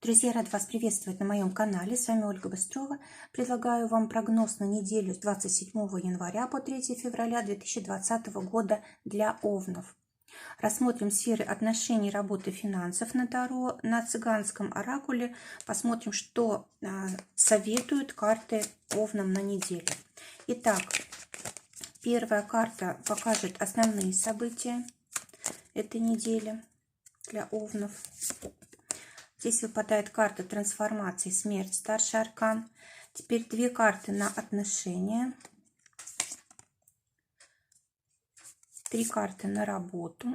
Друзья, рад вас приветствовать на моем канале. С вами Ольга Быстрова. Предлагаю вам прогноз на неделю с 27 января по 3 февраля 2020 года для овнов. Рассмотрим сферы отношений, работы, финансов на Таро, на цыганском оракуле. Посмотрим, что советуют карты овнам на неделю. Итак, первая карта покажет основные события этой недели для овнов. Здесь выпадает карта трансформации, смерть, старший аркан. Теперь две карты на отношения. Три карты на работу.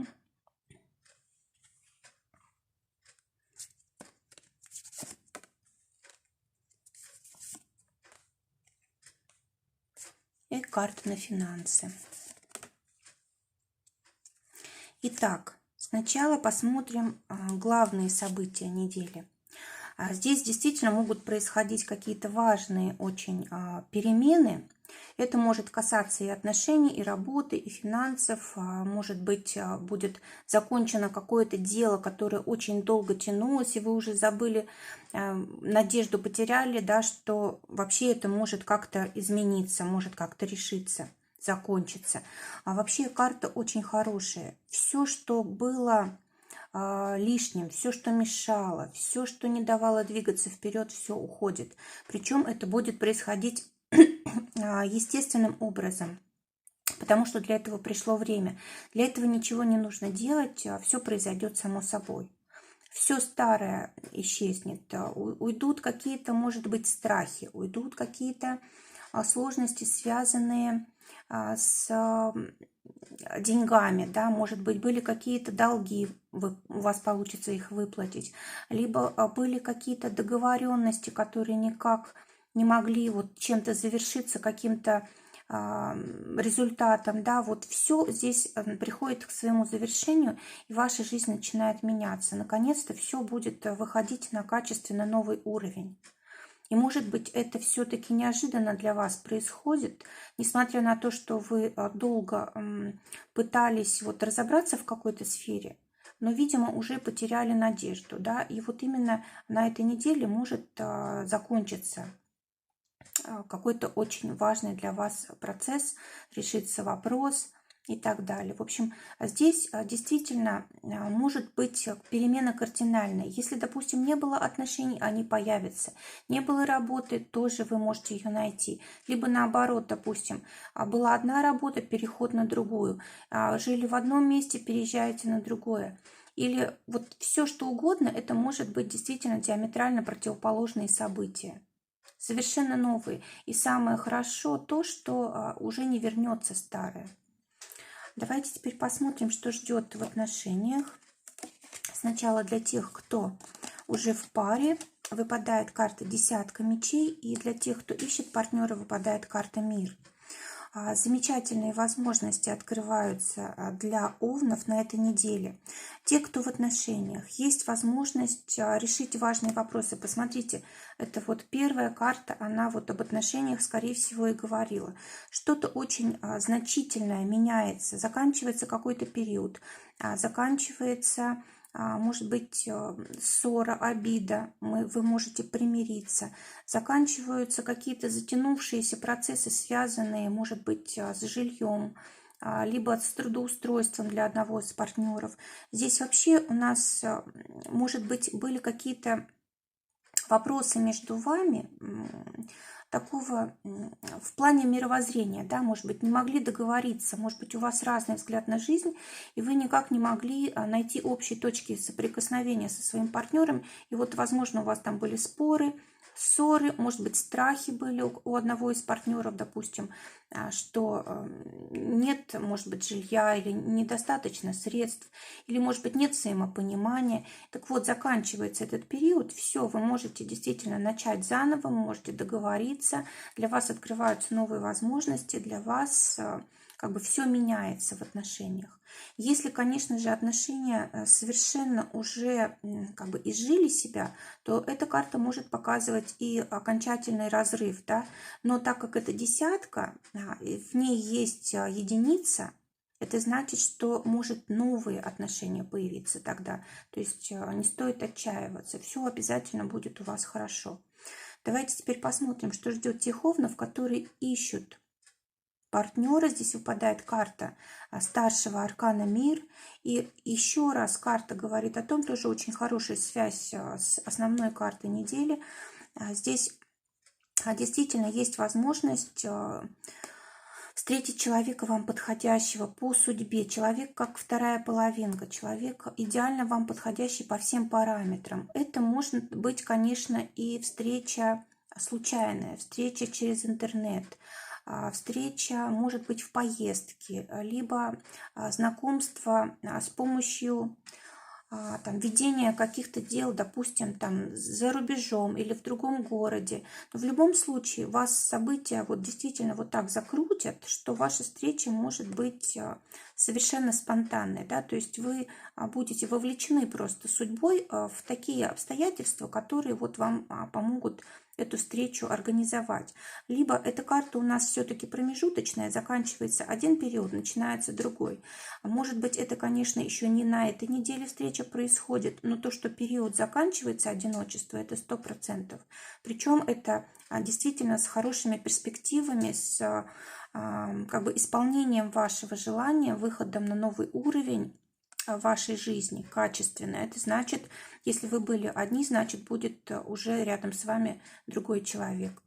И карта на финансы. Итак, сначала посмотрим главные события недели. Здесь действительно могут происходить какие-то важные очень перемены. Это может касаться и отношений, и работы, и финансов. Может быть, будет закончено какое-то дело, которое очень долго тянулось, и вы уже забыли, надежду потеряли, да, что вообще это может как-то измениться, может как-то решиться, закончиться. А вообще карта очень хорошая. Все, что было лишним, все, что мешало, все, что не давало двигаться вперед, все уходит. Причем это будет происходить естественным образом, потому что для этого пришло время. Для этого ничего не нужно делать, все произойдет само собой. Все старое исчезнет, уйдут какие-то, может быть, страхи, уйдут какие-то сложности, связанные с деньгами, да, может быть, были какие-то долги, у вас получится их выплатить, либо были какие-то договоренности, которые никак не могли вот чем-то завершиться, каким-то результатом, да, вот все здесь приходит к своему завершению, и ваша жизнь начинает меняться. Наконец-то все будет выходить на качественно новый уровень. И, может быть, это все-таки неожиданно для вас происходит, несмотря на то, что вы долго пытались вот разобраться в какой-то сфере, но, видимо, уже потеряли надежду, да, и вот именно на этой неделе может закончиться какой-то очень важный для вас процесс, решится вопрос и так далее. В общем, здесь действительно может быть перемена кардинальная. Если, допустим, не было отношений, они появятся. Не было работы, тоже вы можете ее найти. Либо наоборот, допустим, была одна работа, переход на другую. Жили в одном месте, переезжаете на другое. Или вот все, что угодно, это может быть действительно диаметрально противоположные события. Совершенно новые. И самое хорошо то, что уже не вернется старое. Давайте теперь посмотрим, что ждет в отношениях. Сначала для тех, кто уже в паре, выпадает карта десятка мечей. И для тех, кто ищет партнера, выпадает карта мир. Замечательные возможности открываются для овнов на этой неделе. Те, кто в отношениях, есть возможность решить важные вопросы. Посмотрите, это вот первая карта, она вот об отношениях, скорее всего, и говорила. Что-то очень значительное меняется, заканчивается какой-то период, заканчивается, может быть, ссора, обида, вы можете примириться. Заканчиваются какие-то затянувшиеся процессы, связанные, может быть, с жильем, либо с трудоустройством для одного из партнеров. Здесь вообще у нас, может быть, были какие-то вопросы между вами, такого в плане мировоззрения, да, может быть, не могли договориться, может быть, у вас разный взгляд на жизнь, и вы никак не могли найти общие точки соприкосновения со своим партнером, и вот, возможно, у вас там были споры, ссоры, может быть, страхи были у одного из партнеров, допустим, что нет, может быть, жилья или недостаточно средств, или, может быть, нет взаимопонимания. Так вот, заканчивается этот период, все, вы можете действительно начать заново, вы можете договориться, для вас открываются новые возможности, для вас как бы все меняется в отношениях. Если, конечно же, отношения совершенно уже как бы изжили себя, то эта карта может показывать и окончательный разрыв, да? Но так как это десятка, в ней есть единица, Это значит, что может новые отношения появиться тогда. То есть не стоит отчаиваться. Все обязательно будет у вас хорошо. Давайте теперь посмотрим, что ждет тех овнов, которые ищут партнера. Здесь выпадает карта старшего аркана «Мир». И еще раз карта говорит о том, тоже очень хорошая связь с основной картой недели. Здесь действительно есть возможность встретить человека вам подходящего по судьбе. Человек как вторая половинка, человек идеально вам подходящий по всем параметрам. Это может быть, конечно, и встреча случайная, встреча через интернет. Встреча может быть в поездке, либо знакомство с помощью ведения каких-то дел, допустим, там за рубежом или в другом городе. Но в любом случае вас события вот действительно вот так закрутят, что ваша встреча может быть совершенно спонтанной, да, то есть вы будете вовлечены просто судьбой в такие обстоятельства, которые вот вам помогут эту встречу организовать. Либо эта карта у нас все-таки промежуточная, заканчивается один период, начинается другой. Может быть, это, конечно, еще не на этой неделе встреча происходит, но то, что период заканчивается одиночество, это 100%. Причем это действительно с хорошими перспективами, с исполнением вашего желания, выходом на новый уровень вашей жизни, качественно. Это значит, если вы были одни, значит, будет уже рядом с вами другой человек.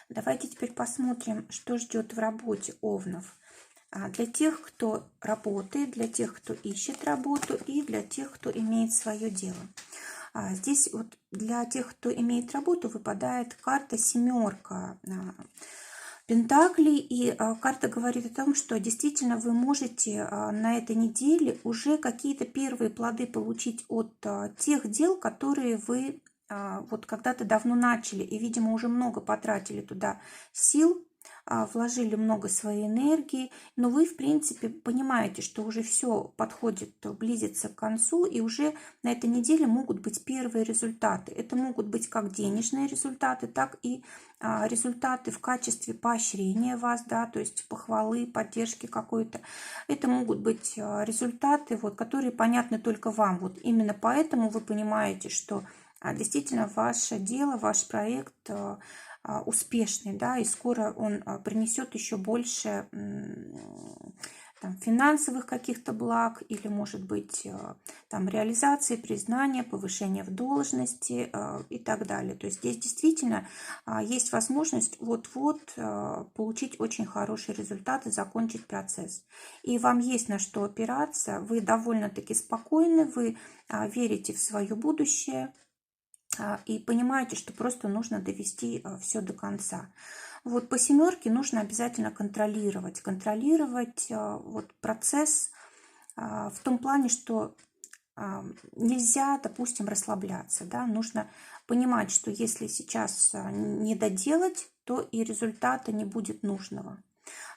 Давайте теперь посмотрим, что ждет в работе овнов. Для тех, кто работает, для тех, кто ищет работу и для тех, кто имеет свое дело. Здесь вот для тех, кто имеет работу, выпадает карта семерка Пентаклей, и карта говорит о том, что действительно вы можете на этой неделе уже какие-то первые плоды получить от тех дел, которые вы вот когда-то давно начали, и, видимо, уже много потратили туда сил, вложили много своей энергии, но вы, в принципе, понимаете, что уже все подходит, близится к концу, и уже на этой неделе могут быть первые результаты. Это могут быть как денежные результаты, так и результаты в качестве поощрения вас, да, то есть похвалы, поддержки какой-то. Это могут быть результаты, вот, которые понятны только вам. Вот именно поэтому вы понимаете, что действительно ваше дело, ваш проект успешный, да, и скоро он принесет еще больше там, финансовых каких-то благ или, может быть, там, реализации, признания, повышения в должности и так далее. То есть здесь действительно есть возможность вот-вот получить очень хороший результат и закончить процесс. И вам есть на что опираться, вы довольно-таки спокойны, вы верите в свое будущее, и понимаете, что просто нужно довести все до конца. Вот по семерке нужно обязательно контролировать вот процесс в том плане, что нельзя, допустим, расслабляться, да, нужно понимать, что если сейчас не доделать, то и результата не будет нужного.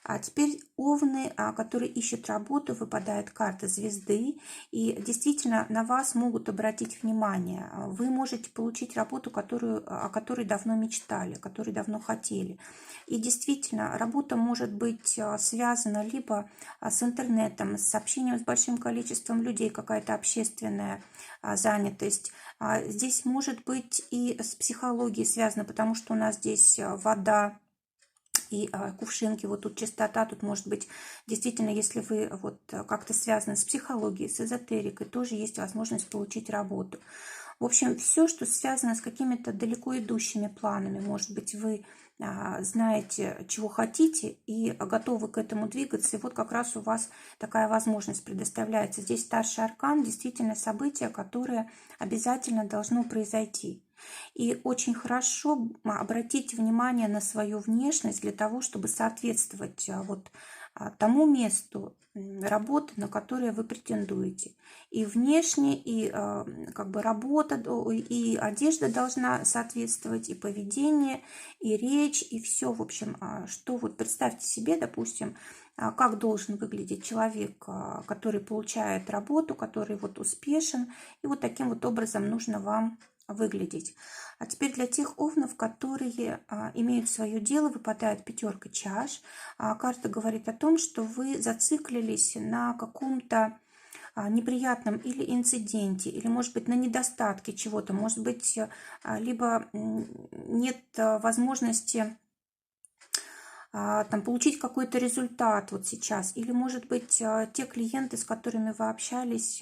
А теперь овны, которые ищут работу, выпадает карта звезды, и действительно на вас могут обратить внимание. Вы можете получить работу, о которой давно мечтали, которой давно хотели. И действительно, работа может быть связана либо с интернетом, с общением с большим количеством людей, какая-то общественная занятость. Здесь может быть и с психологией связано, потому что у нас здесь вода, и кувшинки, вот тут чистота, тут может быть действительно, если вы вот как-то связаны с психологией, с эзотерикой, тоже есть возможность получить работу. В общем, все, что связано с какими-то далеко идущими планами, может быть, вы знаете, чего хотите и готовы к этому двигаться, и вот как раз у вас такая возможность предоставляется. Здесь старший аркан, действительно событие, которое обязательно должно произойти. И очень хорошо обратить внимание на свою внешность для того, чтобы соответствовать вот тому месту работы, на которое вы претендуете. И внешне, и работа, и одежда должна соответствовать, и поведение, и речь, и все. В общем, что вот представьте себе, допустим, как должен выглядеть человек, который получает работу, который вот успешен, и вот таким вот образом нужно вам выглядеть. А теперь для тех овнов, которые имеют свое дело, выпадает пятерка чаш. Карта говорит о том, что вы зациклились на каком-то неприятном или инциденте, или, может быть, на недостатке чего-то, может быть, либо нет возможности там, получить какой-то результат вот сейчас. Или, может быть, те клиенты, с которыми вы общались,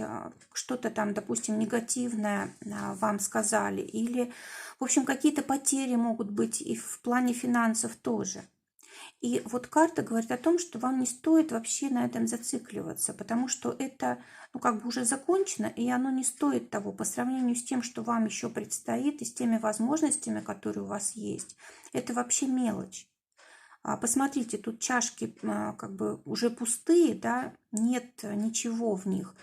что-то там, допустим, негативное вам сказали. Или, в общем, какие-то потери могут быть и в плане финансов тоже. И вот карта говорит о том, что вам не стоит вообще на этом зацикливаться, потому что это, ну, как бы уже закончено, и оно не стоит того по сравнению с тем, что вам еще предстоит, и с теми возможностями, которые у вас есть. Это вообще мелочь. Посмотрите, тут чашки как бы уже пустые, да, нет ничего в них.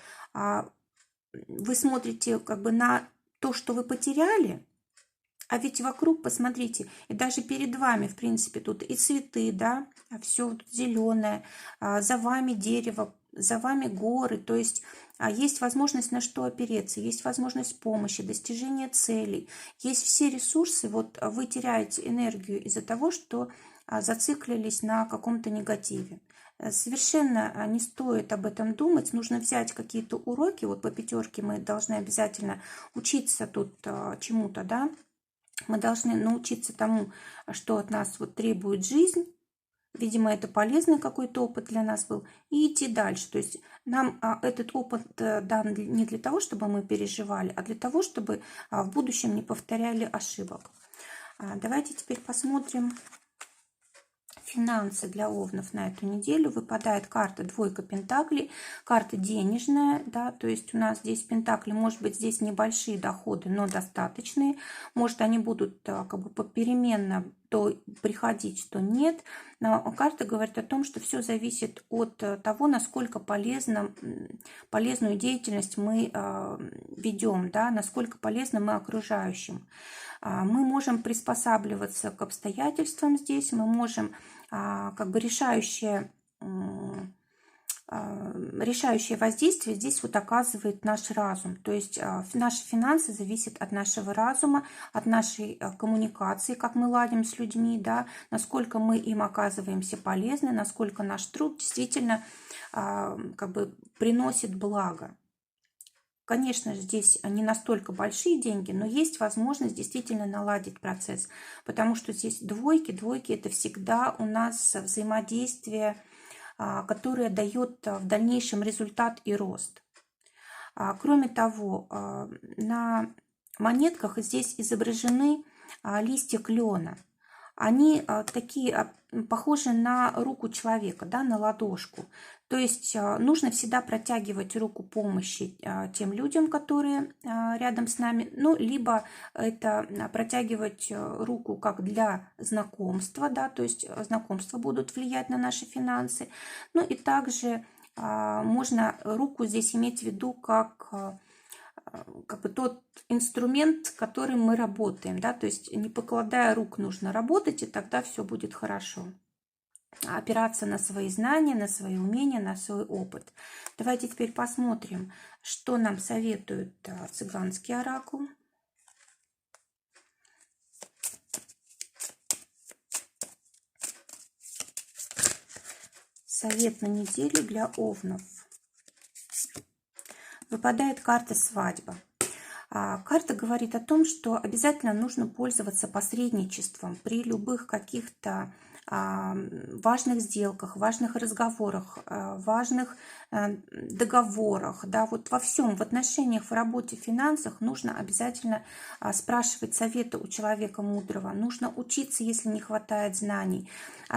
Вы смотрите как бы на то, что вы потеряли, а ведь вокруг, посмотрите, и даже перед вами, в принципе, тут и цветы, да, все зеленое, за вами дерево, за вами горы, то есть есть возможность на что опереться, есть возможность помощи, достижения целей, есть все ресурсы, вот вы теряете энергию из-за того, что зациклились на каком-то негативе. Совершенно не стоит об этом думать, нужно взять какие-то уроки, вот по пятерке мы должны обязательно учиться тут чему-то, да, мы должны научиться тому, что от нас вот требует жизнь. Видимо, это полезный какой-то опыт для нас был. И идти дальше. То есть нам этот опыт дан не для того, чтобы мы переживали, а для того, чтобы в будущем не повторяли ошибок. Давайте теперь посмотрим финансы для овнов на эту неделю. Выпадает карта двойка пентаклей, карта денежная, да, то есть у нас здесь пентакли, может быть, здесь небольшие доходы, но достаточные, может, они будут как бы попеременно то приходить, то нет, но карта говорит о том, что все зависит от того, насколько полезную деятельность мы ведем, да, насколько полезны мы окружающим. Мы можем приспосабливаться к обстоятельствам здесь, мы можем как бы решающее воздействие здесь вот оказывает наш разум. То есть наши финансы зависят от нашего разума, от нашей коммуникации, как мы ладим с людьми, да, насколько мы им оказываемся полезны, насколько наш труд действительно как бы приносит благо. Конечно же, здесь не настолько большие деньги, но есть возможность действительно наладить процесс, потому что здесь двойки это всегда у нас взаимодействие, которое дает в дальнейшем результат и рост. Кроме того, на монетках здесь изображены листья клена. Они такие похожи на руку человека, да, на ладошку. То есть нужно всегда протягивать руку помощи тем людям, которые рядом с нами, ну, либо это протягивать руку как для знакомства, да, то есть знакомства будут влиять на наши финансы. Ну и также можно руку здесь иметь в виду как бы тот инструмент, которым мы работаем, да, то есть не покладая рук нужно работать, и тогда все будет хорошо. Опираться на свои знания, на свои умения, на свой опыт. Давайте теперь посмотрим, что нам советует цыганский оракул. Совет на неделю для овнов. Выпадает карта «Свадьба». Карта говорит о том, что обязательно нужно пользоваться посредничеством при любых каких-то важных сделках, важных разговорах, важных договорах, да, вот во всем, в отношениях, в работе, в финансах нужно обязательно спрашивать совета у человека мудрого, нужно учиться, если не хватает знаний.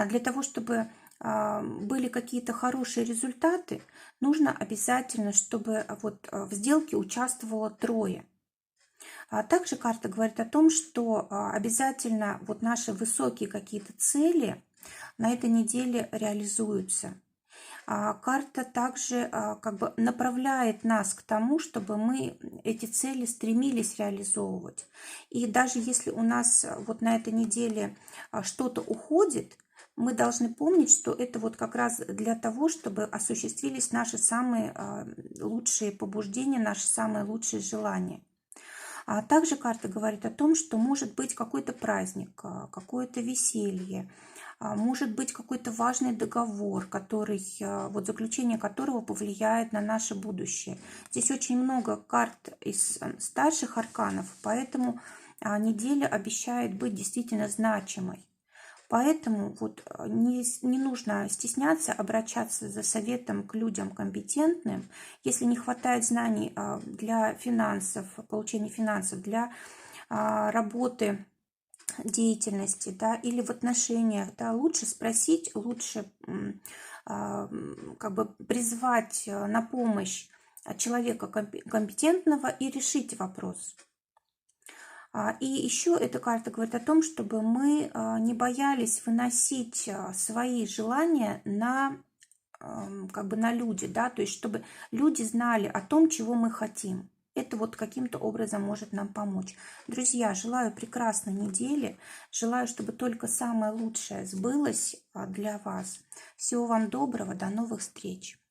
Для того, чтобы были какие-то хорошие результаты, нужно обязательно, чтобы вот в сделке участвовало трое. Также карта говорит о том, что обязательно вот наши высокие какие-то цели на этой неделе реализуются. Карта также как бы направляет нас к тому, чтобы мы эти цели стремились реализовывать. И даже если у нас вот на этой неделе что-то уходит, мы должны помнить, что это вот как раз для того, чтобы осуществились наши самые лучшие побуждения, наши самые лучшие желания. А также карта говорит о том, что может быть какой-то праздник, какое-то веселье, может быть какой-то важный договор, который, вот заключение которого повлияет на наше будущее. Здесь очень много карт из старших арканов, поэтому неделя обещает быть действительно значимой. Поэтому вот не нужно стесняться обращаться за советом к людям компетентным. Если не хватает знаний для финансов, получения финансов, для работы, деятельности, да, или в отношениях, да, лучше спросить, лучше как бы призвать на помощь человека компетентного и решить вопрос. И еще эта карта говорит о том, чтобы мы не боялись выносить свои желания на, как бы на люди, да, то есть чтобы люди знали о том, чего мы хотим. Это вот каким-то образом может нам помочь. Друзья, желаю прекрасной недели, желаю, чтобы только самое лучшее сбылось для вас. Всего вам доброго, до новых встреч!